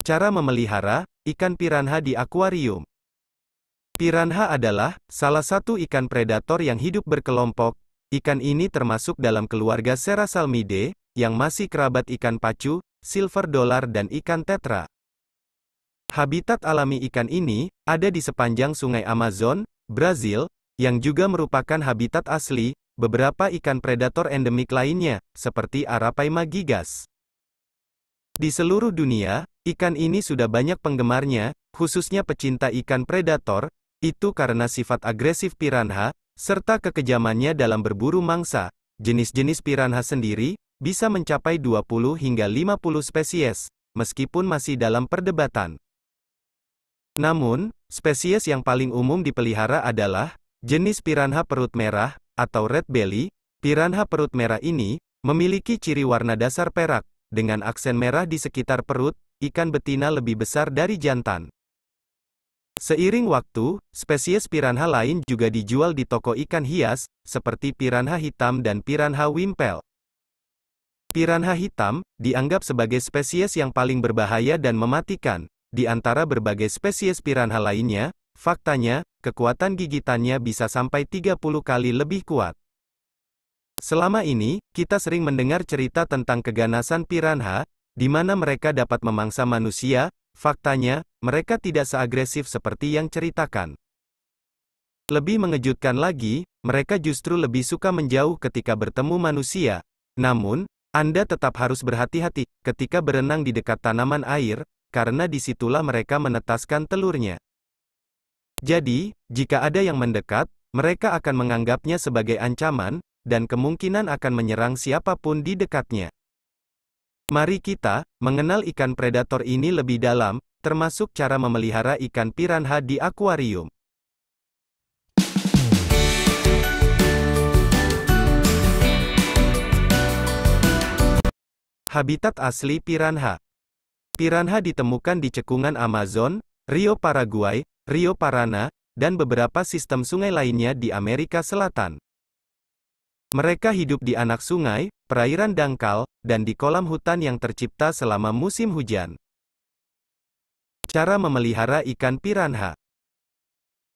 Cara memelihara ikan piranha di akuarium. Piranha adalah salah satu ikan predator yang hidup berkelompok. Ikan ini termasuk dalam keluarga Serrasalmidae, yang masih kerabat ikan pacu, silver dollar dan ikan tetra. Habitat alami ikan ini ada di sepanjang Sungai Amazon, Brazil, yang juga merupakan habitat asli beberapa ikan predator endemik lainnya, seperti Arapaima gigas. Di seluruh dunia, ikan ini sudah banyak penggemarnya, khususnya pecinta ikan predator, itu karena sifat agresif piranha, serta kekejamannya dalam berburu mangsa. Jenis-jenis piranha sendiri bisa mencapai 20 hingga 50 spesies, meskipun masih dalam perdebatan. Namun, spesies yang paling umum dipelihara adalah jenis piranha perut merah atau red belly. Piranha perut merah ini memiliki ciri warna dasar perak dengan aksen merah di sekitar perut. Ikan betina lebih besar dari jantan. Seiring waktu, spesies piranha lain juga dijual di toko ikan hias, seperti piranha hitam dan piranha wimpel. Piranha hitam dianggap sebagai spesies yang paling berbahaya dan mematikan. Di antara berbagai spesies piranha lainnya, faktanya, kekuatan gigitannya bisa sampai 30 kali lebih kuat. Selama ini, kita sering mendengar cerita tentang keganasan piranha, di mana mereka dapat memangsa manusia. Faktanya, mereka tidak seagresif seperti yang ceritakan. Lebih mengejutkan lagi, mereka justru lebih suka menjauh ketika bertemu manusia. Namun, Anda tetap harus berhati-hati ketika berenang di dekat tanaman air, karena disitulah mereka menetaskan telurnya. Jadi, jika ada yang mendekat, mereka akan menganggapnya sebagai ancaman, dan kemungkinan akan menyerang siapapun di dekatnya. Mari kita mengenal ikan predator ini lebih dalam, termasuk cara memelihara ikan piranha di akuarium. Habitat asli piranha. Piranha ditemukan di cekungan Amazon, Rio Paraguay, Rio Parana, dan beberapa sistem sungai lainnya di Amerika Selatan. Mereka hidup di anak sungai, perairan dangkal, dan di kolam hutan yang tercipta selama musim hujan. Cara memelihara ikan piranha.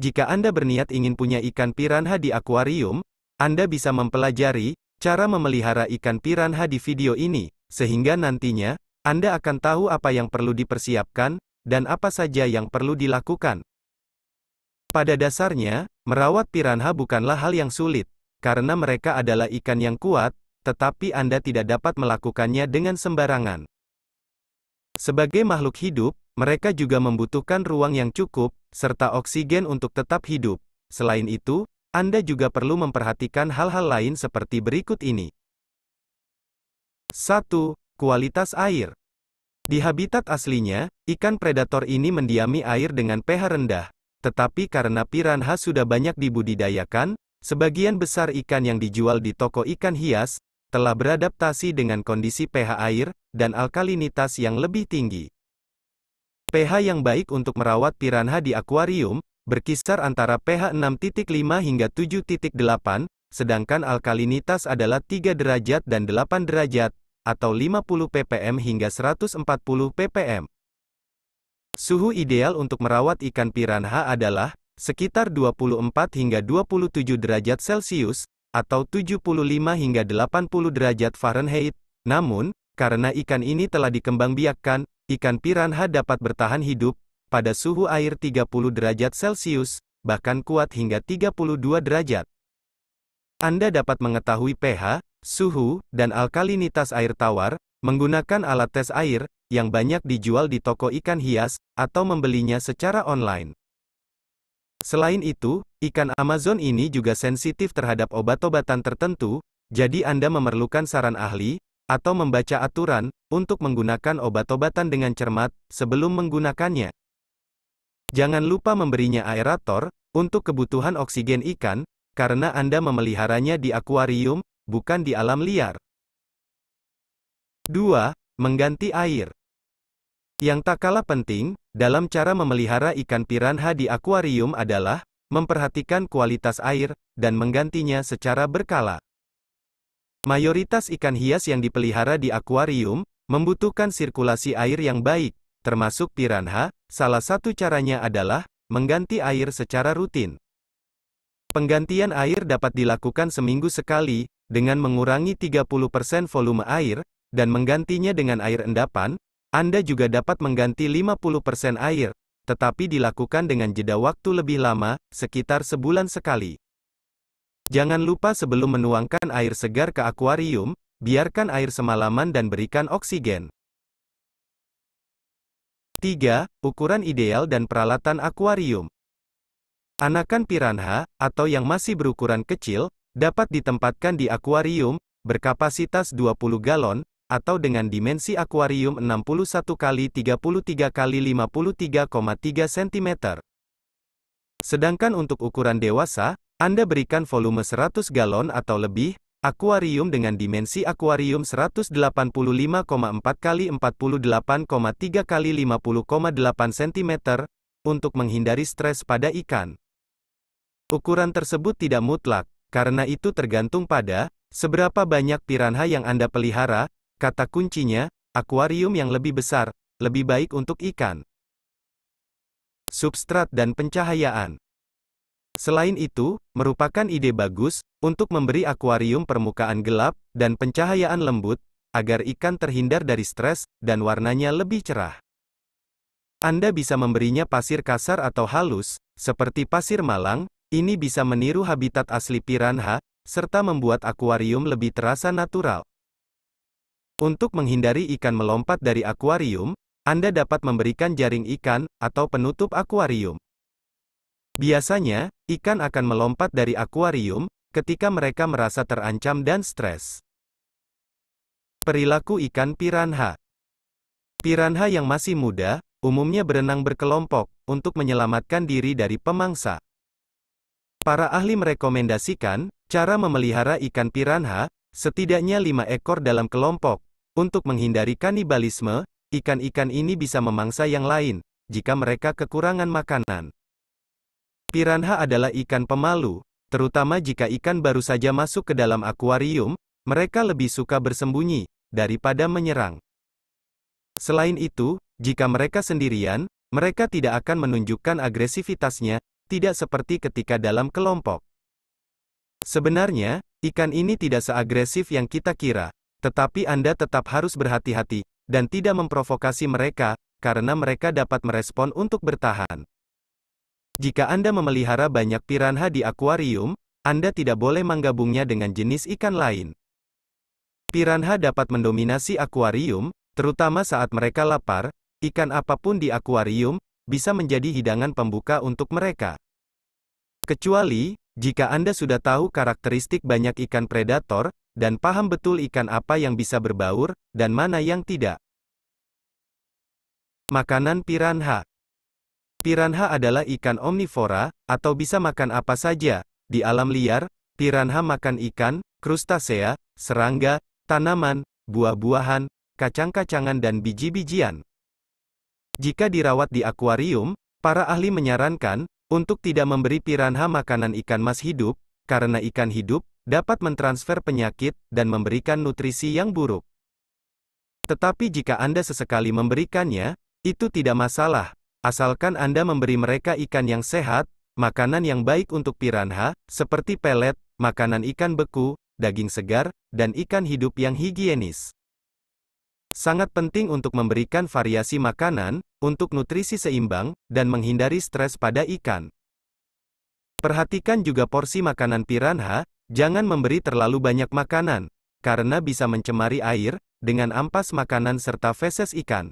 Jika Anda berniat ingin punya ikan piranha di akuarium, Anda bisa mempelajari cara memelihara ikan piranha di video ini, sehingga nantinya Anda akan tahu apa yang perlu dipersiapkan dan apa saja yang perlu dilakukan. Pada dasarnya, merawat piranha bukanlah hal yang sulit, karena mereka adalah ikan yang kuat, tetapi Anda tidak dapat melakukannya dengan sembarangan. Sebagai makhluk hidup, mereka juga membutuhkan ruang yang cukup, serta oksigen untuk tetap hidup. Selain itu, Anda juga perlu memperhatikan hal-hal lain seperti berikut ini. 1. Kualitas air. Di habitat aslinya, ikan predator ini mendiami air dengan pH rendah. Tetapi karena piranha sudah banyak dibudidayakan, sebagian besar ikan yang dijual di toko ikan hias telah beradaptasi dengan kondisi pH air dan alkalinitas yang lebih tinggi. pH yang baik untuk merawat piranha di akuarium berkisar antara pH 6.5 hingga 7.8, sedangkan alkalinitas adalah 3 derajat dan 8 derajat, atau 50 ppm hingga 140 ppm. Suhu ideal untuk merawat ikan piranha adalah sekitar 24 hingga 27 derajat Celcius, atau 75 hingga 80 derajat Fahrenheit. Namun, karena ikan ini telah dikembangbiakkan, ikan piranha dapat bertahan hidup pada suhu air 30 derajat Celcius, bahkan kuat hingga 32 derajat. Anda dapat mengetahui pH, suhu, dan alkalinitas air tawar menggunakan alat tes air yang banyak dijual di toko ikan hias atau membelinya secara online. Selain itu, ikan Amazon ini juga sensitif terhadap obat-obatan tertentu, jadi Anda memerlukan saran ahli atau membaca aturan untuk menggunakan obat-obatan dengan cermat sebelum menggunakannya. Jangan lupa memberinya aerator untuk kebutuhan oksigen ikan, karena Anda memeliharanya di akuarium, bukan di alam liar. 2. Mengganti air. Yang tak kalah penting dalam cara memelihara ikan piranha di akuarium adalah memperhatikan kualitas air dan menggantinya secara berkala. Mayoritas ikan hias yang dipelihara di akuarium membutuhkan sirkulasi air yang baik, termasuk piranha. Salah satu caranya adalah mengganti air secara rutin. Penggantian air dapat dilakukan seminggu sekali, dengan mengurangi 30% volume air, dan menggantinya dengan air endapan. Anda juga dapat mengganti 50% air, tetapi dilakukan dengan jeda waktu lebih lama, sekitar sebulan sekali. Jangan lupa sebelum menuangkan air segar ke akuarium, biarkan air semalaman dan berikan oksigen. 3. Ukuran ideal dan peralatan akuarium. Anakan piranha, atau yang masih berukuran kecil, dapat ditempatkan di akuarium, berkapasitas 20 galon, atau dengan dimensi akuarium 61 x 33 x 53,3 cm. Sedangkan untuk ukuran dewasa, Anda berikan volume 100 galon atau lebih, akuarium dengan dimensi akuarium 185,4 x 48,3 x 50,8 cm, untuk menghindari stres pada ikan. Ukuran tersebut tidak mutlak, karena itu tergantung pada seberapa banyak piranha yang Anda pelihara. Kata kuncinya, akuarium yang lebih besar, lebih baik untuk ikan. Substrat dan pencahayaan. Selain itu, merupakan ide bagus untuk memberi akuarium permukaan gelap dan pencahayaan lembut, agar ikan terhindar dari stres dan warnanya lebih cerah. Anda bisa memberinya pasir kasar atau halus, seperti pasir malang. Ini bisa meniru habitat asli piranha, serta membuat akuarium lebih terasa natural. Untuk menghindari ikan melompat dari akuarium, Anda dapat memberikan jaring ikan, atau penutup akuarium. Biasanya, ikan akan melompat dari akuarium, ketika mereka merasa terancam dan stres. Perilaku ikan piranha. Piranha yang masih muda, umumnya berenang berkelompok, untuk menyelamatkan diri dari pemangsa. Para ahli merekomendasikan, cara memelihara ikan piranha, setidaknya 5 ekor dalam kelompok. Untuk menghindari kanibalisme, ikan-ikan ini bisa memangsa yang lain, jika mereka kekurangan makanan. Piranha adalah ikan pemalu, terutama jika ikan baru saja masuk ke dalam akuarium, mereka lebih suka bersembunyi, daripada menyerang. Selain itu, jika mereka sendirian, mereka tidak akan menunjukkan agresivitasnya, tidak seperti ketika dalam kelompok. Sebenarnya, ikan ini tidak seagresif yang kita kira, tetapi Anda tetap harus berhati-hati, dan tidak memprovokasi mereka, karena mereka dapat merespon untuk bertahan. Jika Anda memelihara banyak piranha di akuarium, Anda tidak boleh menggabungnya dengan jenis ikan lain. Piranha dapat mendominasi akuarium, terutama saat mereka lapar. Ikan apapun di akuarium bisa menjadi hidangan pembuka untuk mereka. Kecuali, jika Anda sudah tahu karakteristik banyak ikan predator, dan paham betul ikan apa yang bisa berbaur, dan mana yang tidak. Makanan piranha. Piranha adalah ikan omnivora, atau bisa makan apa saja. Di alam liar, piranha makan ikan, krustasea, serangga, tanaman, buah-buahan, kacang-kacangan dan biji-bijian. Jika dirawat di akuarium, para ahli menyarankan untuk tidak memberi piranha makanan ikan mas hidup, karena ikan hidup dapat mentransfer penyakit dan memberikan nutrisi yang buruk. Tetapi jika Anda sesekali memberikannya, itu tidak masalah, asalkan Anda memberi mereka ikan yang sehat, makanan yang baik untuk piranha, seperti pelet, makanan ikan beku, daging segar, dan ikan hidup yang higienis. Sangat penting untuk memberikan variasi makanan, untuk nutrisi seimbang, dan menghindari stres pada ikan. Perhatikan juga porsi makanan piranha, jangan memberi terlalu banyak makanan, karena bisa mencemari air, dengan ampas makanan serta feses ikan.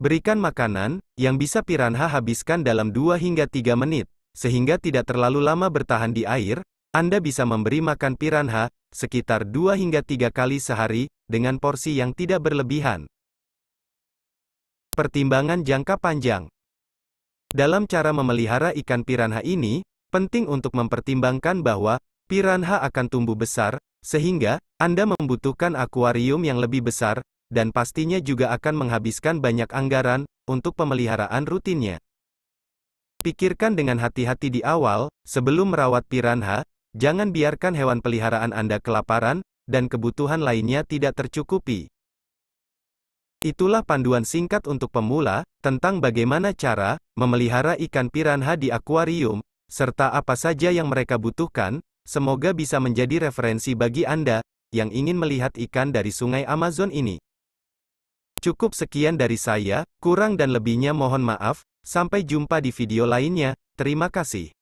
Berikan makanan, yang bisa piranha habiskan dalam 2 hingga 3 menit, sehingga tidak terlalu lama bertahan di air. Anda bisa memberi makan piranha, sekitar 2 hingga 3 kali sehari, dengan porsi yang tidak berlebihan. Pertimbangan jangka panjang. Dalam cara memelihara ikan piranha ini, penting untuk mempertimbangkan bahwa piranha akan tumbuh besar, sehingga Anda membutuhkan akuarium yang lebih besar, dan pastinya juga akan menghabiskan banyak anggaran untuk pemeliharaan rutinnya. Pikirkan dengan hati-hati di awal, sebelum merawat piranha. Jangan biarkan hewan peliharaan Anda kelaparan, dan kebutuhan lainnya tidak tercukupi. Itulah panduan singkat untuk pemula, tentang bagaimana cara memelihara ikan piranha di akuarium, serta apa saja yang mereka butuhkan. Semoga bisa menjadi referensi bagi Anda yang ingin melihat ikan dari Sungai Amazon ini. Cukup sekian dari saya, kurang dan lebihnya mohon maaf. Sampai jumpa di video lainnya. Terima kasih.